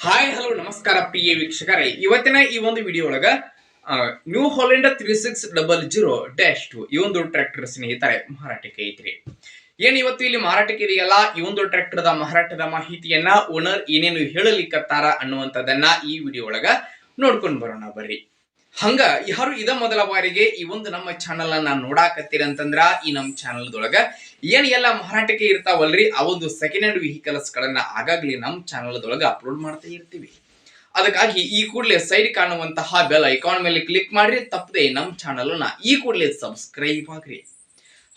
Hi hello ನಮಸ್ಕಾರ ಪ್ರಿಯ ವೀಕ್ಷಕರೇ, ಇವತ್ತಿನ ಈ ಒಂದು ವಿಡಿಯೋ ಒಳಗ ನ್ಯೂ ಹಾಲೆಂಡ್ 3600-2 ಈ ಒಂದು ಟ್ರ್ಯಾಕ್ಟರ್ ಸ್ನೇಹಿತರೆ ಮಾರಾಟಕ್ಕೆ ಐತ್ರಿ. ಏನ್ ಇವತ್ತು ಇಲ್ಲಿ ಮಾರಾಟಕ್ಕೆ ಇದೆಯಲ್ಲ, ಈ ಒಂದು ಟ್ರ್ಯಾಕ್ಟರ್ ಮಾರಾಟದ ಮಾಹಿತಿಯನ್ನ ಓನರ್ ಏನೇನು ಹೇಳಲಿಕ್ಕತ್ತಾರ ಅನ್ನುವಂಥದ್ದನ್ನ ಈ ವಿಡಿಯೋ ಒಳಗ ನೋಡ್ಕೊಂಡು ಬರೋಣ ಬರ್ರಿ. ಹಂಗ ಯಾರು ಇದ ಮೊದಲ ಬಾರಿಗೆ ಈ ಒಂದು ನಮ್ಮ ಚಾನಲ್ ಅನ್ನ ನೋಡಾಕತ್ತೀರ ಅಂತಂದ್ರ, ಈ ನಮ್ಮ ಚಾನಲ್ ದೊಳಗ ಏನ್ ಎಲ್ಲ ಮಾರಾಟಕ್ಕೆ ಇರ್ತಾವಲ್ರಿ ಆ ಒಂದು ಸೆಕೆಂಡ್ ಹ್ಯಾಂಡ್ ವೆಹಿಕಲ್ಸ್ ಗಳನ್ನ ಆಗಾಗ್ಲಿ ನಮ್ಮ ಚಾನಲ್ ದೊಳಗ ಅಪ್ಲೋಡ್ ಮಾಡ್ತಾ ಇರ್ತೀವಿ. ಅದಕ್ಕಾಗಿ ಈ ಕೂಡಲೇ ಸೈಡ್ ಕಾಣುವಂತಹ ಬೆಲ್ ಐಕಾನ್ ಮೇಲೆ ಕ್ಲಿಕ್ ಮಾಡ್ರಿ, ತಪ್ಪದೆ ನಮ್ಮ ಚಾನಲ್ ನ ಈ ಕೂಡಲೇ ಸಬ್ಸ್ಕ್ರೈಬ್ ಆಗ್ರಿ.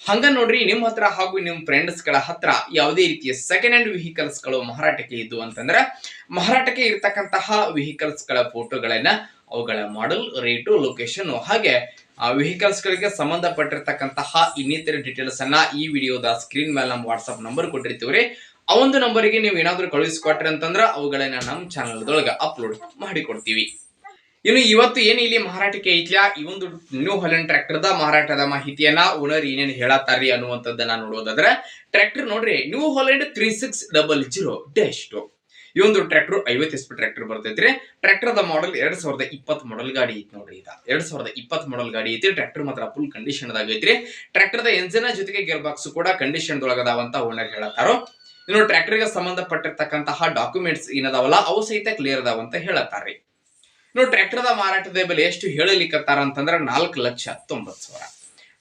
ಹಂಗ ನೋಡ್ರಿ, ನಿಮ್ಮ ಹತ್ರ ಹಾಗೂ ನಿಮ್ಮ ಫ್ರೆಂಡ್ಸ್ ಗಳ ಹತ್ರ ಯಾವುದೇ ರೀತಿಯ ಸೆಕೆಂಡ್ ಹ್ಯಾಂಡ್ ವೆಹಿಕಲ್ಸ್ ಗಳು ಮಾರಾಟಕ್ಕೆ ಇದ್ದು ಅಂತಂದ್ರೆ, ಮಾರಾಟಕ್ಕೆ ಇರ್ತಕ್ಕಂತಹ ವೆಹಿಕಲ್ಸ್ ಗಳ ಫೋಟೋಗಳನ್ನ, ಅವುಗಳ ಮಾಡೆಲ್, ರೇಟು, ಲೊಕೇಶನ್ ಹಾಗೆ ವೆಹಿಕಲ್ಸ್ ಗಳಿಗೆ ಸಂಬಂಧಪಟ್ಟಿರ್ತಕ್ಕಂತಹ ಇನ್ನಿತರ ಡೀಟೇಲ್ಸ್ ಅನ್ನ ಈ ವಿಡಿಯೋದ ಸ್ಕ್ರೀನ್ ಮೇಲೆ ನಮ್ಮ ವಾಟ್ಸ್ಆಪ್ ನಂಬರ್ ಕೊಟ್ಟಿರ್ತೀವ್ರಿ. ಆ ಒಂದು ನಂಬರ್ಗೆ ನೀವು ಏನಾದ್ರೂ ಕಳುಹಿಸಿಕೊಟ್ರಿ ಅಂತಂದ್ರ ಅವುಗಳನ್ನ ನಮ್ಮ ಚಾನಲ್ ದೊಳಗ ಅಪ್ಲೋಡ್ ಮಾಡಿ ಕೊಡ್ತೀವಿ. ಇನ್ನು ಇವತ್ತು ಏನು ಇಲ್ಲಿ ಮಾರಾಟಕ್ಕೆ ಐತ್ಲಾ ಈ ಒಂದು ನ್ಯೂ ಹಾಲೆಂಡ್ ಟ್ರ್ಯಾಕ್ಟರ್ ದ ಮಾರಾಟದ ಮಾಹಿತಿಯನ್ನ ಓನರ್ ಏನೇನು ಹೇಳತ್ತಾರಿ ಅನ್ನುವಂಥದ್ದನ್ನ ನೋಡೋದಾದ್ರೆ, ಟ್ರ್ಯಾಕ್ಟರ್ ನೋಡ್ರಿ ನ್ಯೂ ಹಾಲೆಂಡ್ 3600-2 ಈ ಒಂದು ಟ್ರ್ಯಾಕ್ಟರ್ 50 HP ಟ್ರ್ಯಾಕ್ಟರ್ ಬರ್ತೈತ್ರಿ. ಟ್ರ್ಯಾಕ್ಟರ್ ದ ಮಾಡೆಲ್ 2020 ಮಾಡೆಲ್ ಗಾಡಿ ಐತಿ ನೋಡ್ರಿ. 2020 ಮಾಡೆಲ್ ಗಾಡಿ ಐತಿ. ಟ್ರ್ಯಾಕ್ಟರ್ ಮಾತ್ರ ಫುಲ್ ಕಂಡೀಷನ್ ದಾಗ ಐತ್ರಿ. ಟ್ರ್ಯಾಕ್ಟರ್ ದ ಎಂಜಿನ್ ಜೊತೆಗೆ ಗೇರ್ ಬಾಕ್ಸ್ ಕೂಡ ಕಂಡೀಷನ್ ದೊಳಗದಾವಂತ ಓನರ್ ಹೇಳತ್ತಾರೋ. ಇನ್ನು ಟ್ರ್ಯಾಕ್ಟರ್ ಗೆ ಸಂಬಂಧಪಟ್ಟಿರ್ತಕ್ಕಂತಹ ಡಾಕ್ಯುಮೆಂಟ್ಸ್ ಏನದಾವಲ್ಲ ಅವು ಸಹಿತ ಕ್ಲಿಯರ್ ಅದಾವಂತ ಹೇಳತ್ತಾರ್ರಿ. ಇನ್ನು ಟ್ರ್ಯಾಕ್ಟರ್ ದ ಮಾರಾಟದ ಬೆಲೆ ಎಷ್ಟು ಹೇಳಲಿಕ್ಕತ್ತಾರ ಅಂತಂದ್ರೆ 4,90,000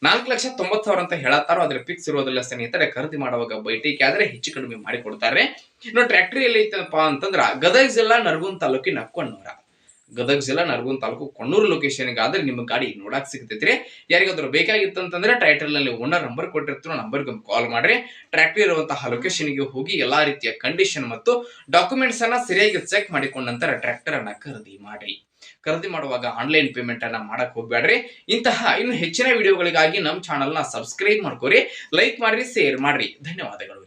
4,90,000 ಅಂತ ಹೇಳತ್ತಾರೋ. ಅದ್ರ ಫಿಕ್ಸ್ ಇರೋದಿಲ್ಲ ಸ್ನೇಹಿತರೆ. ಖರೀದಿ ಮಾಡುವಾಗ ಬೈಟಿಗೆ ಆದ್ರೆ ಹೆಚ್ಚು ಕಡಿಮೆ ಮಾಡಿ ಕೊಡ್ತಾರೆ. ಇನ್ನು ಟ್ರ್ಯಾಕ್ಟರ್ ಎಲ್ಲಿ ಐತಪ್ಪ ಅಂತಂದ್ರ ಗದಗ ಜಿಲ್ಲಾ ನರಗುಂದ ತಾಲೂಕಿನ ಕೊಣ್ಣೂರ. ಗದಗ ಜಿಲ್ಲಾ ನರಗುಂದ ತಾಲೂಕು ಕೊಣ್ಣೂರು ಲೊಕೇಶನ್ ಆದ್ರೆ ನಿಮ್ಮ ಗಾಡಿ ನೋಡಕ್ ಸಿಗ್ತೈತ್ರಿ. ಯಾರಿಗಾದ್ರೂ ಬೇಕಾಗಿತ್ತು ಅಂತಂದ್ರೆ ಟೈಟಲ್ ನಲ್ಲಿ ಓನರ್ ನಂಬರ್ ಕೊಟ್ಟಿರ್ತೀರೋ, ನಂಬರ್ಗೆ ಕಾಲ್ ಮಾಡ್ರಿ. ಟ್ರ್ಯಾಕ್ಟರ್ ಇರುವಂತಹ ಲೊಕೇಶನ್ ಗೆ ಹೋಗಿ ಎಲ್ಲಾ ರೀತಿಯ ಕಂಡೀಷನ್ ಮತ್ತು ಡಾಕ್ಯುಮೆಂಟ್ಸ್ ಅನ್ನ ಸರಿಯಾಗಿ ಚೆಕ್ ಮಾಡಿಕೊಂಡ ನಂತರ ಟ್ರ್ಯಾಕ್ಟರ್ ಅನ್ನ ಖರೀದಿ ಮಾಡ್ರಿ. ಖರೀದಿ ಮಾಡುವಾಗ ಆನ್ಲೈನ್ ಪೇಮೆಂಟ್ ಅನ್ನ ಮಾಡಕ್ ಹೋಗ್ಬೇಡ್ರಿ. ಇಂತಹ ಇನ್ನು ಹೆಚ್ಚಿನ ವಿಡಿಯೋಗಳಿಗಾಗಿ ನಮ್ಮ ಚಾನಲ್ ನ ಸಬ್ಸ್ಕ್ರೈಬ್ ಮಾಡ್ಕೋರಿ, ಲೈಕ್ ಮಾಡ್ರಿ, ಶೇರ್ ಮಾಡ್ರಿ. ಧನ್ಯವಾದಗಳು.